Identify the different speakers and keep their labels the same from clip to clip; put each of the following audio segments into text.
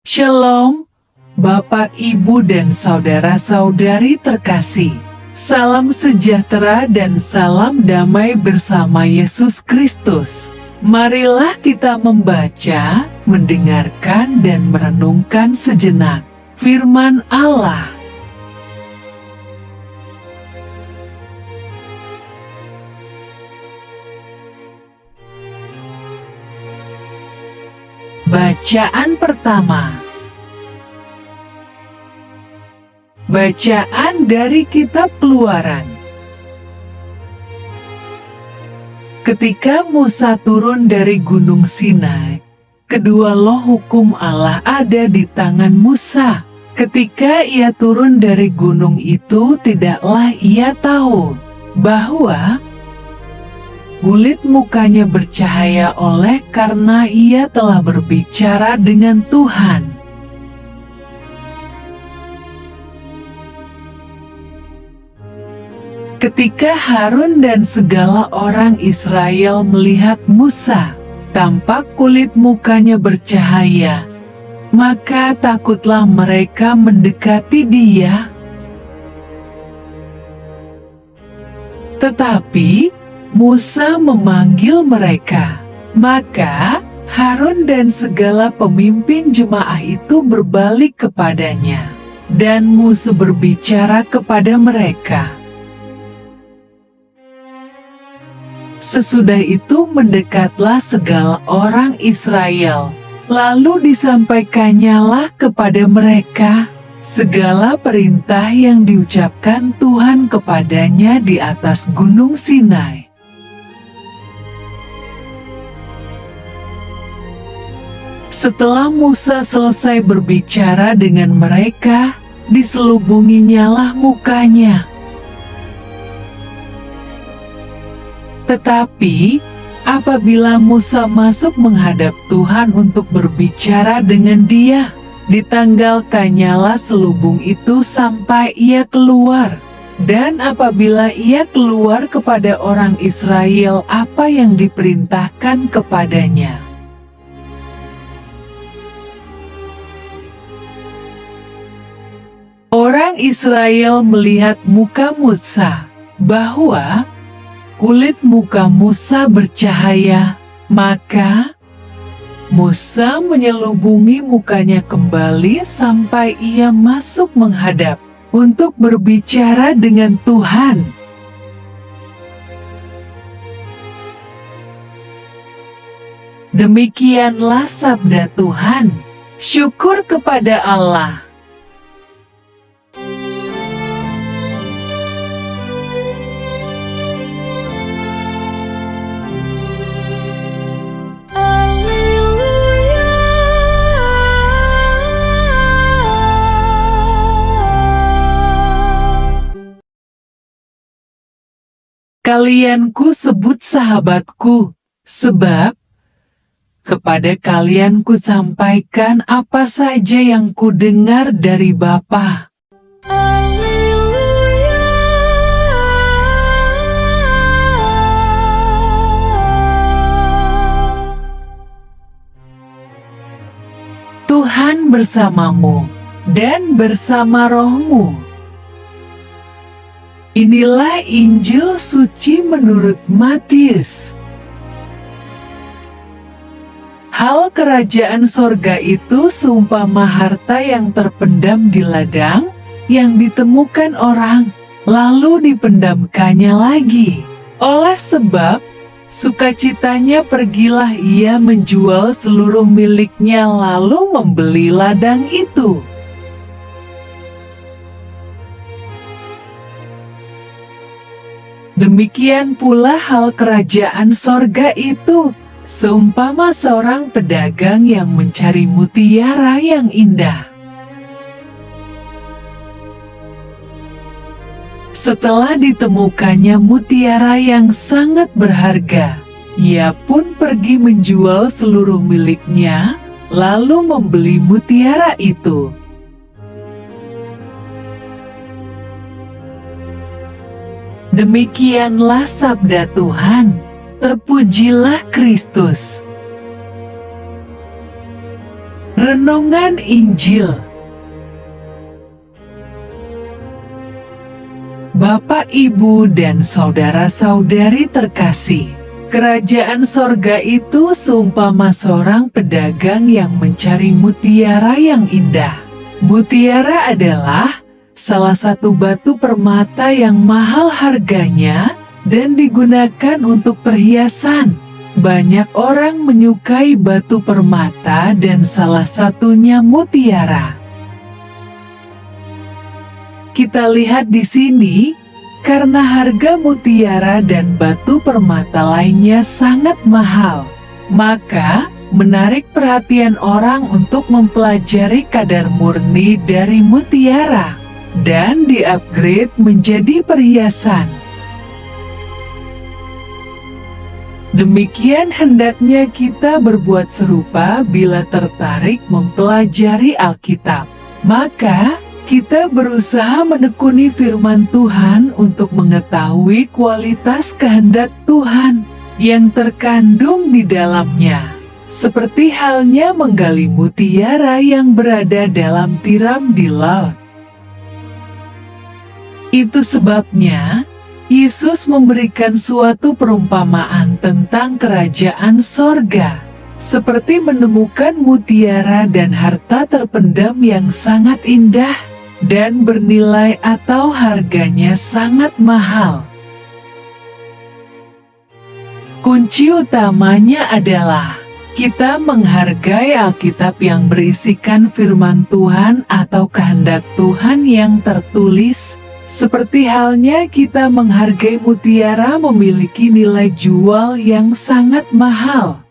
Speaker 1: Shalom, Bapak, Ibu, dan saudara-saudari terkasih. Salam sejahtera dan salam damai bersama Yesus Kristus. Marilah kita membaca, mendengarkan, dan merenungkan sejenak firman Allah. Bacaan pertama. Bacaan dari Kitab Keluaran. Ketika Musa turun dari Gunung Sinai, kedua loh hukum Allah ada di tangan Musa. Ketika ia turun dari gunung itu, tidaklah ia tahu bahwa kulit mukanya bercahaya oleh karena ia telah berbicara dengan Tuhan. Ketika Harun dan segala orang Israel melihat Musa, tampak kulit mukanya bercahaya, maka takutlah mereka mendekati dia. Tetapi Musa memanggil mereka. Maka Harun dan segala pemimpin jemaah itu berbalik kepadanya, dan Musa berbicara kepada mereka. Sesudah itu mendekatlah segala orang Israel, lalu disampaikannyalah kepada mereka segala perintah yang diucapkan Tuhan kepadanya di atas Gunung Sinai. Setelah Musa selesai berbicara dengan mereka, diselubunginyalah mukanya. Tetapi, apabila Musa masuk menghadap Tuhan untuk berbicara dengan dia, ditanggalkannyalah selubung itu sampai ia keluar. Dan apabila ia keluar kepada orang Israel apa yang diperintahkan kepadanya, orang Israel melihat muka Musa, bahwa kulit muka Musa bercahaya, maka Musa menyelubungi mukanya kembali sampai ia masuk menghadap untuk berbicara dengan Tuhan. Demikianlah sabda Tuhan. Syukur kepada Allah. Kalian ku sebut sahabatku, sebab kepada kalian ku sampaikan apa saja yang ku dengar dari Bapa. Tuhan bersamamu dan bersama rohmu. Inilah Injil suci menurut Matius. Hal kerajaan sorga itu seumpama harta yang terpendam di ladang, yang ditemukan orang, lalu dipendamkannya lagi. Oleh sebab sukacitanya pergilah ia menjual seluruh miliknya lalu membeli ladang itu. Demikian pula hal kerajaan sorga itu, seumpama seorang pedagang yang mencari mutiara yang indah. Setelah ditemukannya mutiara yang sangat berharga, ia pun pergi menjual seluruh miliknya, lalu membeli mutiara itu. Demikianlah sabda Tuhan. Terpujilah Kristus. Renungan Injil. Bapak, Ibu, dan saudara-saudari terkasih, kerajaan sorga itu seumpama seorang pedagang yang mencari mutiara yang indah. Mutiara adalah salah satu batu permata yang mahal harganya dan digunakan untuk perhiasan. Banyak orang menyukai batu permata dan salah satunya mutiara. Kita lihat di sini, karena harga mutiara dan batu permata lainnya sangat mahal, maka menarik perhatian orang untuk mempelajari kadar murni dari mutiara dan di-upgrade menjadi perhiasan. Demikian hendaknya kita berbuat serupa bila tertarik mempelajari Alkitab. Maka, kita berusaha menekuni firman Tuhan untuk mengetahui kualitas kehendak Tuhan yang terkandung di dalamnya. Seperti halnya menggali mutiara yang berada dalam tiram di laut. Itu sebabnya, Yesus memberikan suatu perumpamaan tentang kerajaan sorga, seperti menemukan mutiara dan harta terpendam yang sangat indah dan bernilai atau harganya sangat mahal. Kunci utamanya adalah kita menghargai Alkitab yang berisikan firman Tuhan atau kehendak Tuhan yang tertulis. Seperti halnya kita menghargai mutiara memiliki nilai jual yang sangat mahal.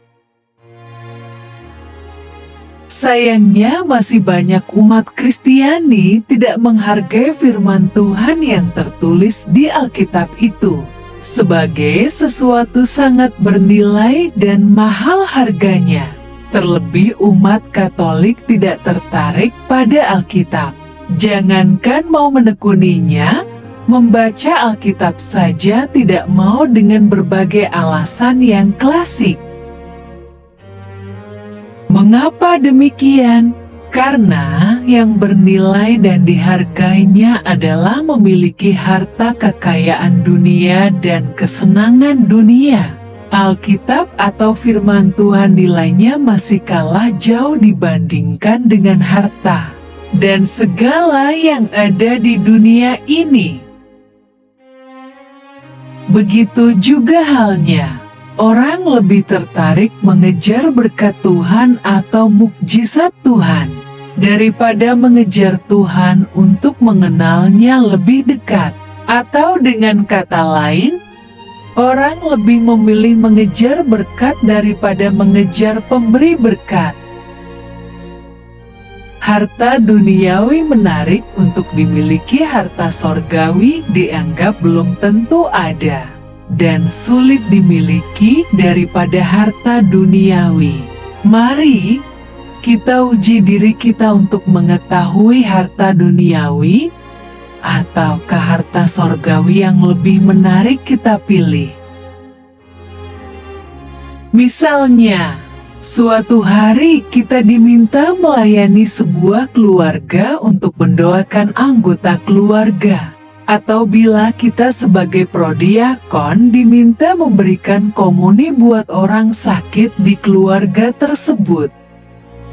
Speaker 1: Sayangnya masih banyak umat Kristiani tidak menghargai firman Tuhan yang tertulis di Alkitab itu sebagai sesuatu sangat bernilai dan mahal harganya. Terlebih umat Katolik tidak tertarik pada Alkitab. Jangankan mau menekuninya, membaca Alkitab saja tidak mau dengan berbagai alasan yang klasik. Mengapa demikian? Karena yang bernilai dan dihargainya adalah memiliki harta kekayaan dunia dan kesenangan dunia. Alkitab atau firman Tuhan nilainya masih kalah jauh dibandingkan dengan harta dan segala yang ada di dunia ini. Begitu juga halnya, orang lebih tertarik mengejar berkat Tuhan atau mukjizat Tuhan, daripada mengejar Tuhan untuk mengenalnya lebih dekat. Atau dengan kata lain, orang lebih memilih mengejar berkat daripada mengejar pemberi berkat. Harta duniawi menarik untuk dimiliki, harta sorgawi dianggap belum tentu ada dan sulit dimiliki daripada harta duniawi. Mari kita uji diri kita untuk mengetahui harta duniawi ataukah harta sorgawi yang lebih menarik kita pilih. Misalnya, suatu hari kita diminta melayani sebuah keluarga untuk mendoakan anggota keluarga. Atau bila kita sebagai prodiakon diminta memberikan komuni buat orang sakit di keluarga tersebut.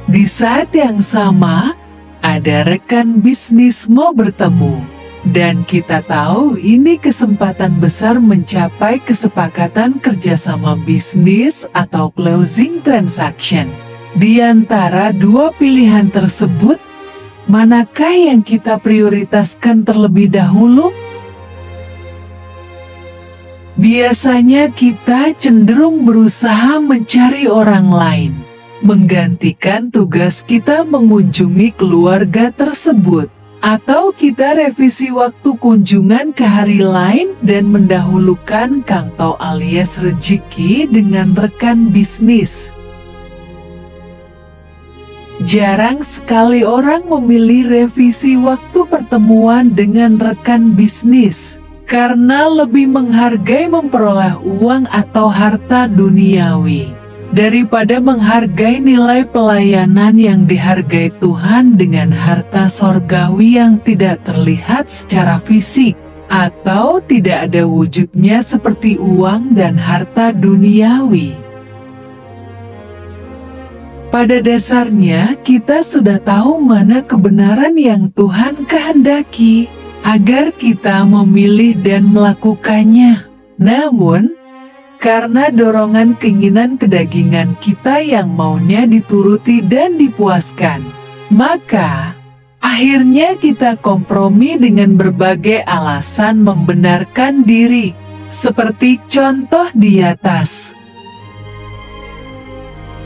Speaker 1: Di saat yang sama, ada rekan bisnis mau bertemu. Dan kita tahu ini kesempatan besar mencapai kesepakatan kerjasama bisnis atau closing transaction. Di antara dua pilihan tersebut, manakah yang kita prioritaskan terlebih dahulu? Biasanya kita cenderung berusaha mencari orang lain, menggantikan tugas kita mengunjungi keluarga tersebut. Atau kita revisi waktu kunjungan ke hari lain dan mendahulukan kantong alias rezeki dengan rekan bisnis. Jarang sekali orang memilih revisi waktu pertemuan dengan rekan bisnis, karena lebih menghargai memperoleh uang atau harta duniawi. daripada menghargai nilai pelayanan yang dihargai Tuhan dengan harta sorgawi yang tidak terlihat secara fisik, atau tidak ada wujudnya seperti uang dan harta duniawi. Pada dasarnya, kita sudah tahu mana kebenaran yang Tuhan kehendaki, agar kita memilih dan melakukannya. Namun, karena dorongan keinginan kedagingan kita yang maunya dituruti dan dipuaskan, maka akhirnya kita kompromi dengan berbagai alasan membenarkan diri, seperti contoh di atas.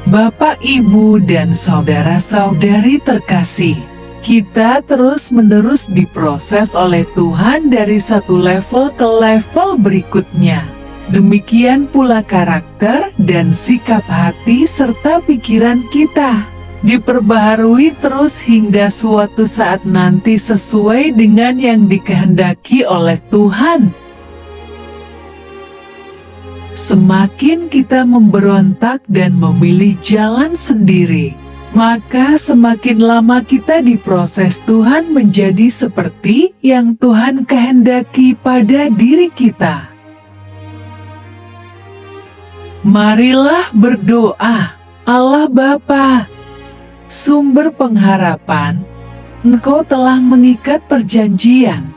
Speaker 1: Bapak, Ibu, dan saudara-saudari terkasih, kita terus-menerus diproses oleh Tuhan dari satu level ke level berikutnya. Demikian pula karakter dan sikap hati serta pikiran kita diperbaharui terus hingga suatu saat nanti sesuai dengan yang dikehendaki oleh Tuhan. Semakin kita memberontak dan memilih jalan sendiri, maka semakin lama kita diproses Tuhan menjadi seperti yang Tuhan kehendaki pada diri kita. Marilah berdoa. Allah Bapa, sumber pengharapan, Engkau telah mengikat perjanjian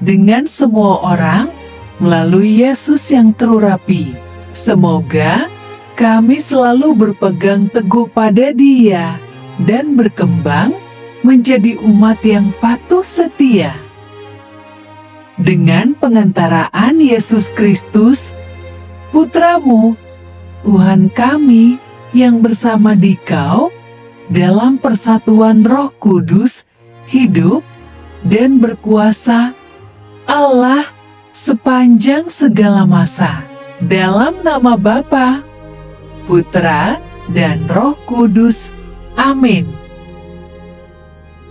Speaker 1: dengan semua orang melalui Yesus yang terurapi. Semoga kami selalu berpegang teguh pada Dia dan berkembang menjadi umat yang patuh setia. Dengan pengantaraan Yesus Kristus, Putra-Mu, Tuhan kami, yang bersama Dikau dalam persatuan Roh Kudus, hidup dan berkuasa Allah sepanjang segala masa. Dalam nama Bapa, Putra, dan Roh Kudus. Amin.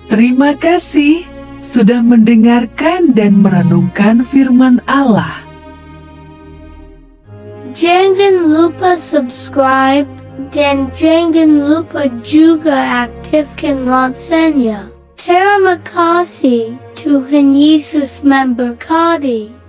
Speaker 1: Terima kasih sudah mendengarkan dan merenungkan firman Allah.
Speaker 2: Jangan lupa subscribe dan jangan lupa juga aktifkan loncengnya. Terima kasih, Tuhan Yesus memberkati.